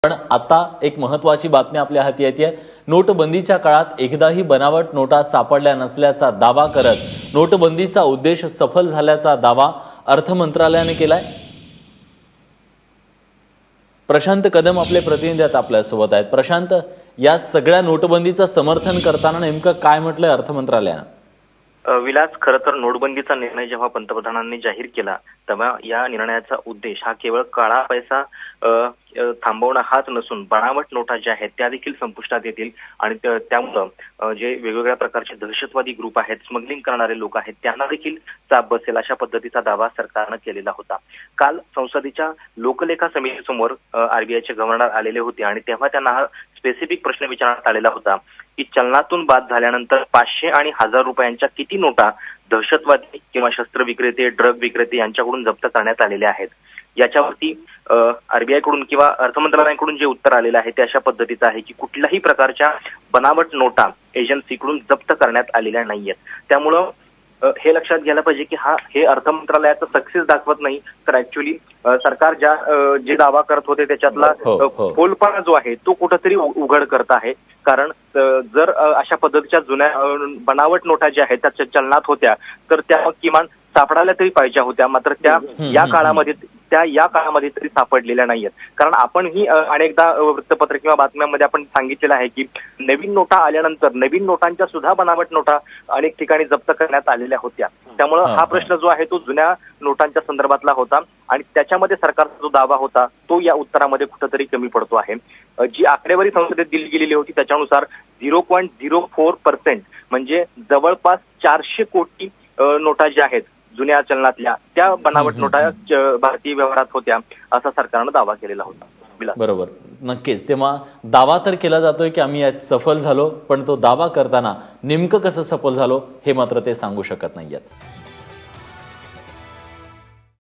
पण आता एक महत्त्वाची बातमी आपल्या हाती येते। नोटबंदीच्या काळात एकदाही बनावट नोटा सापडल्या नसल्याचा दावा करत नोटबंदीचा उद्देश सफल झाल्याचा दावा अर्थ मंत्रालयाने केलाय। प्रशांत कदम आपले प्रतिनिधी आहेत आपल्या सोबत आहेत। प्रशांत, या सगळ्या नोटबंदीचं समर्थन करताना नेमकं काय म्हटलंय अर्थ मंत्रालयाने? विलास, खरं तर नोटबंदीचा निर्णय जेव्हा पंतप्रधानांनी जाहीर केला तेव्हा या निर्णयाचा उद्देश हा केवळ काळा पैसा थांबवणं हाच नसून बनावट नोटा ज्या आहेत त्या देखील संपुष्टात येतील आणि त्यामुळे जे वेगवेगळ्या प्रकारचे दहशतवादी ग्रुप आहेत, स्मगलिंग करणारे लोक आहेत, त्यांना देखील चाप बसेल अशा पद्धतीचा दावा सरकारनं केलेला होता। काल संसदेच्या लोकलेखा समितीसमोर आरबीआयचे गव्हर्नर आलेले होते आणि तेव्हा त्यांना हा स्पेसिफिक प्रश्न विचारण्यात आलेला होता की चलनातून बाद झाल्यानंतर 500 आणि 1000 रुपयांच्या किती नोटा दहशतवादी किंवा शस्त्र विक्रेते, ड्रग विक्रेते यांच्याकडून जप्त करण्यात आलेल्या आहेत। याच्यावरती आरबीआय कडून किंवा अर्थ मंत्रालयाकडून जे उत्तर आलेलं आहे ते अशा पद्धतीचं आहे की कुठल्याही प्रकारच्या बनावट नोटा एजन्सीकडून जप्त करण्यात आलेल्या नाहीयेत। त्यामुळं हे लक्षात घ्यायला पाहिजे की हे अर्थ मंत्रालयाचं सक्सेस दाखवत नाही, तर ऍक्च्युअली सरकार जे दावा करत होते त्याच्यातला फोलपणा जो आहे तो कुठेतरी उघड करत आहे। कारण जर अशा पद्धतीच्या जुन्या बनावट नोटा ज्या आहेत त्या चलनात होत्या तर त्या किमान सापडायला तरी पाहिजे होत्या, मात्र त्या या काळामध्ये तरी सापडलेल्या नाहीयेत। कारण आपणही अनेकदा वृत्तपत्र किंवा बातम्यांमध्ये आपण सांगितलेलं आहे की नवीन नोटा आल्यानंतर नवीन नोटांच्या सुद्धा बनावट नोटा अनेक ठिकाणी जप्त करण्यात आलेल्या होत्या। त्यामुळे हा प्रश्न जो आहे तो जुन्या नोटांच्या संदर्भातला होता आणि त्याच्यामध्ये सरकारचा जो दावा होता तो या उत्तरामध्ये कुठेतरी कमी पडतो आहे। जी आकडेवारी संसदेत दिली गेलेली होती त्याच्यानुसार 0.04% म्हणजे जवळपास 400 कोटी नोटा ज्या आहेत जुन्या चलनातल्या त्या बनावट नोटा भारतीय व्यवहारात होत्या असा सरकारनं दावा केलेला होता। बरोबर, नक्कीच। तेव्हा दावा तर केला जातोय की आम्ही यात सफल झालो, पण तो दावा करताना नेमकं कसं सफल झालो हे मात्र ते सांगू शकत नाहीयेत।